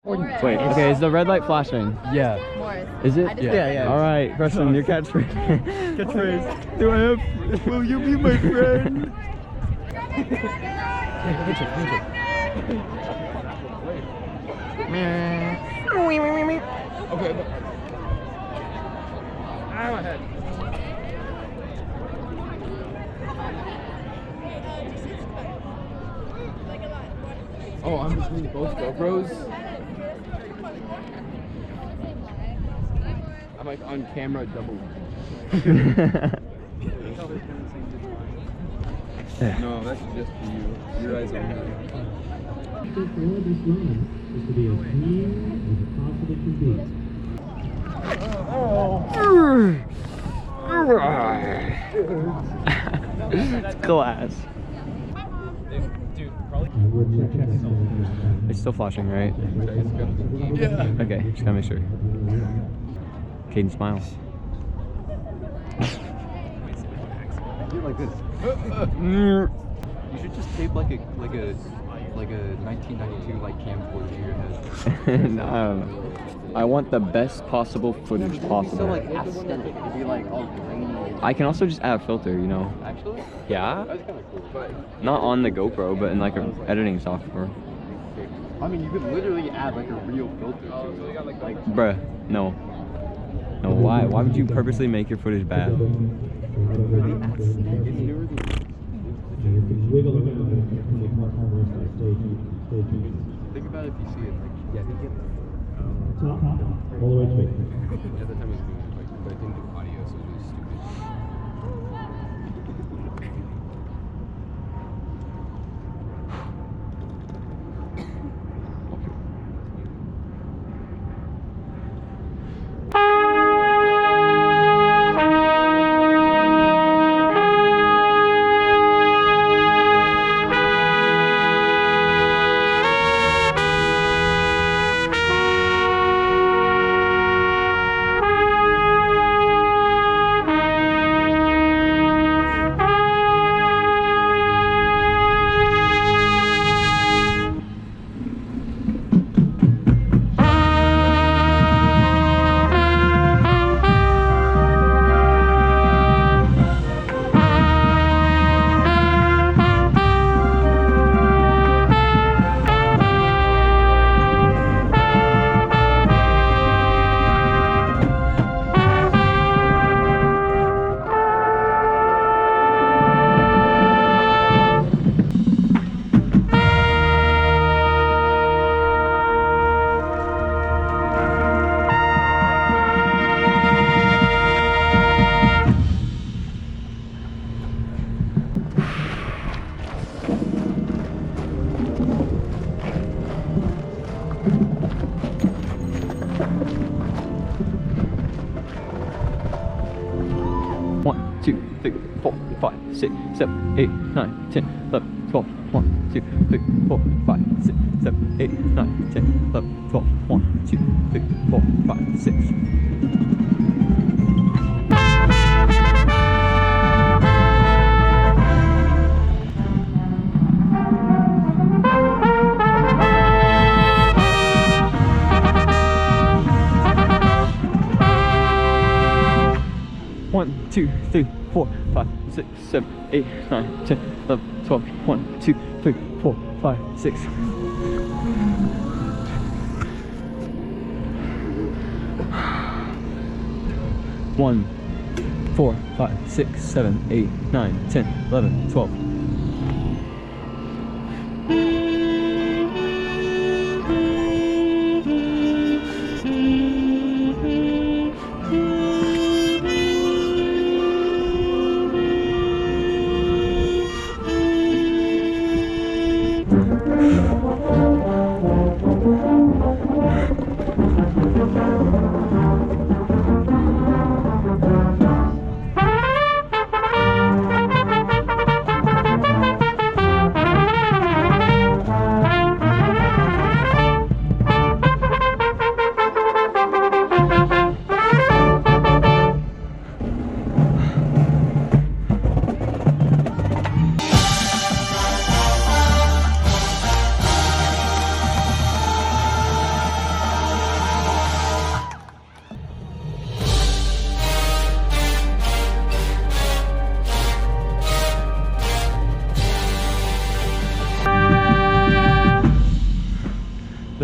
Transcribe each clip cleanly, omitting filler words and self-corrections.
Wait, okay, is the red light flashing? Yeah. Is it? Yeah. All right, Preston, your catchphrase. Catchphrase. Do I have? Will you be my friend? Handshake. Okay. Ah, my head. Oh, I'm between both GoPros. I'm like on camera double. No, that's just for you. Your eyes are only. It's glass. It's still flashing, right? Yeah. Okay, just gotta make sure. Caden, smile. Like this. You should just tape like a 1992 like camcorder to your head. No, I want the best possible footage So possible. like aesthetic, it'd be like all grainy. I can also just add a filter, you know. Actually? Yeah? That's kind of cool. But Not on the GoPro, but in like an editing software. I mean, you could literally add like a real filter to it. Like, Bruh, no. No, why? Why would you purposely make your footage bad? it's newer than think about it if you see it. Like, yeah, you get All the way to it. At the time I was doing it, like, but I didn't do audio, so it was stupid. One, two, three, 4, 5, 6, 7, 8, 9, 10, 11, 12. 1, 2, 3, 4, 5, 6, 7, 8, 9, 10, 11, 12. 1, 2, 3, 4, 5, 6. One, 2, 3, 4, 5, 6, 7, 8, 9, 10, 11, 12. 1, 2, 3, 4, 5, 6. One, 4, 5, 6, 7, 8, 9, 10, 11, 12.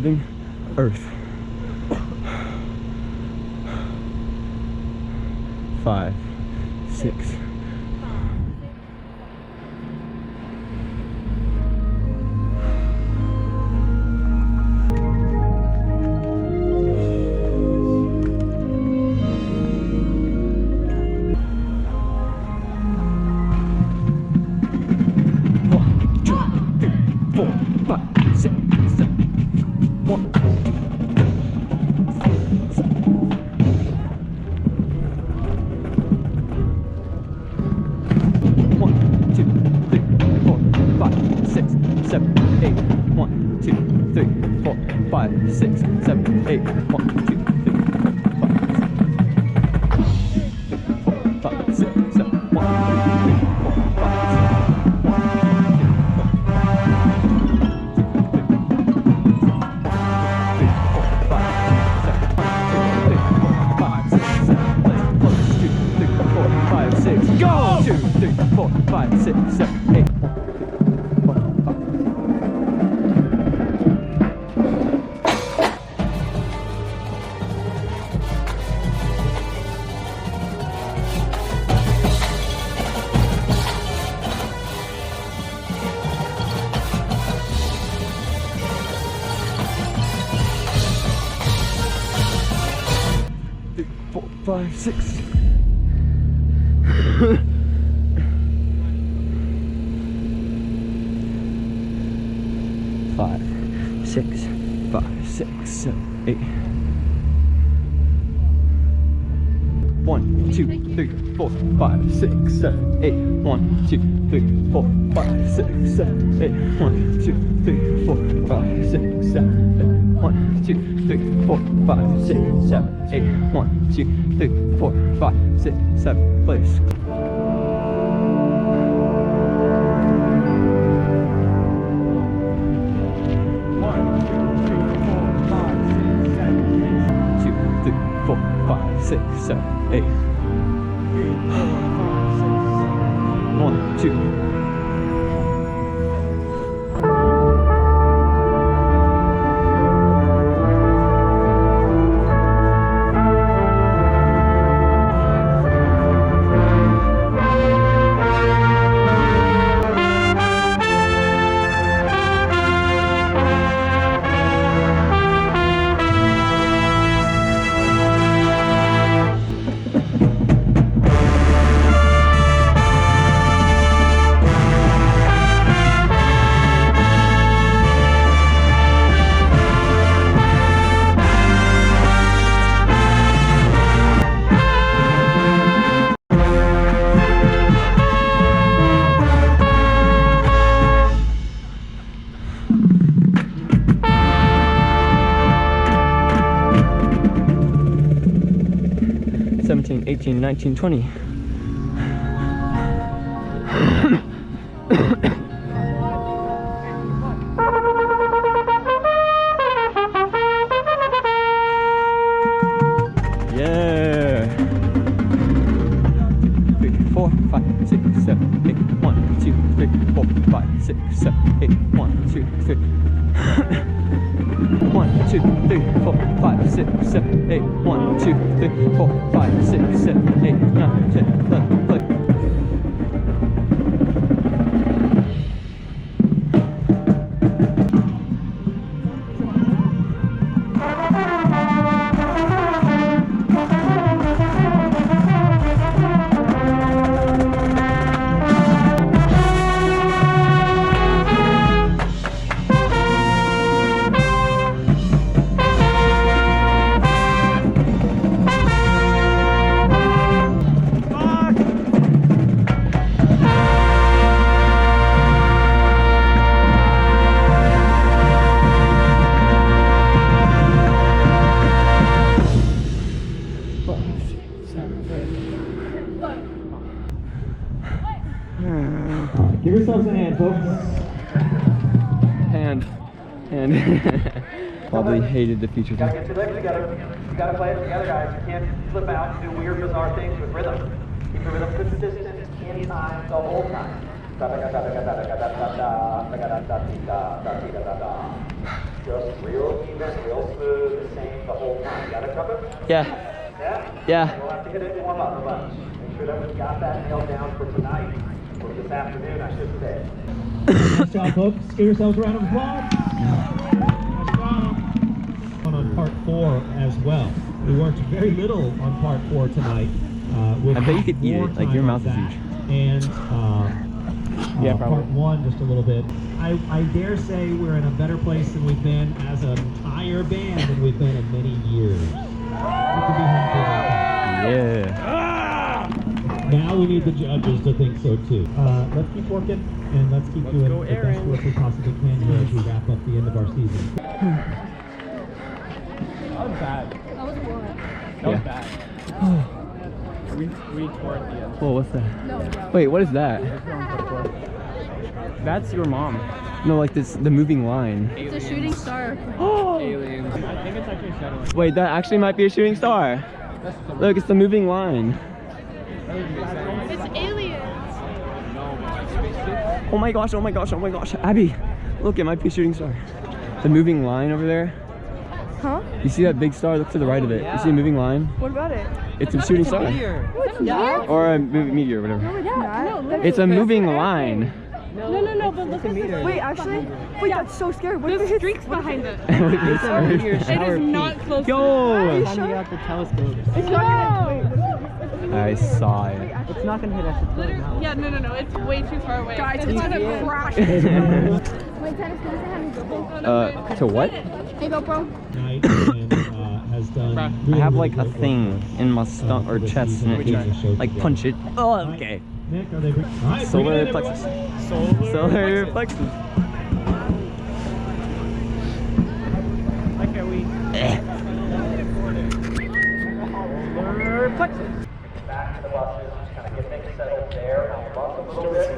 living earth. 5, 6. Go! 2, 3, 4, 5, 6, 7, 8. 5, 6. 5, 6, 5, 6, 7, 8. 1, 2, 3, 4, 5, 6, 7, 8. 1, 2, 3, 4, 5, 6, 7, 8. 1, 2, 3, 4, 5, 6, 7, 8. 1, 2, 3, 4, 5, 6, 7, 8. 1, 2, 3, 4, 5, 6, 7, please. Six, seven, eight. 1, 2. Seventeen, 18, 19, 20. Yeah. 3, 4, 5, 6, 7, 8. 1, 2, 3, 4, 5, 6, 7, 8. 1, 2, 3. 1, 2, 3, 4, 5, 6, 7, 8. 1, 2, 3, 4, 5, 6, 7, 8, 9, 10, 11, 12. Give yourselves a hand, folks. Hand. Probably hated the future. You gotta get your legs together. You gotta play it together, guys. You can't flip out and do weird, bizarre things with rhythm. Keep the rhythm consistent in time the whole time. Just real even, real smooth, the same the whole time. Got it, Trumpet? Yeah. Yeah? Yeah. We'll have to hit it and warm up a bunch. Make sure that we've got that nailed down for tonight, or this afternoon, I should say. Nice job, folks. Give yourselves a round of applause. Nice job. On part 4 as well. We worked very little on part 4 tonight. With I bet you could eat more it, like your time mouth of is that. huge. And Yeah, part probably. 1 just a little bit. I dare say we're in a better place than we've been as an entire band than we've been in many years. We can be happy about that. Yeah. Now we need the judges to think so too. Let's keep working and let's keep doing the best work we possibly can here as we wrap up the end of our season. That was bad. That was boring. That was Yeah. bad. We tore at the end. Whoa, what's that? No, Wait, what is that? That's your mom. No, like this, the moving line. it's a shooting star. Aliens. I think it's actually shadowing. Wait, that actually might be a shooting star. Look, it's the moving line. It's aliens. Oh my gosh, oh my gosh, oh my gosh. Abby, look, it might be a shooting star. The moving line over there. Huh? You see that big star? Look to the right of it. You see a moving line? What about it? It's a shooting star. Yeah. Or a meteor, or whatever. No, it's not. No, It's a moving line. no, but look at this. Wait, actually? Wait, that's so scary. What if it hits? Streaks behind it. It's It is not close. Yo! to Out the telescope. It's not gonna. I saw it. It's not gonna hit us. Literally, yeah, no. It's way too far away. Guys, it's it's gonna crash. Wait, Titus, can you say hi to To what? Hey, GoPro. Night and has done. I have like a thing in my stomach or chest and it needs to like punch it. Oh, okay. Nick, are they? All right, bring it Solar in, plexus. everyone. Solar plexus. Like are we? Solar plexus. Back to the buses, just kind of get things settled there on the bus a little bit.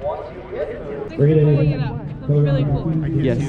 Once you get moved, Bring it in. Pulling it up. That's really cool. Yes.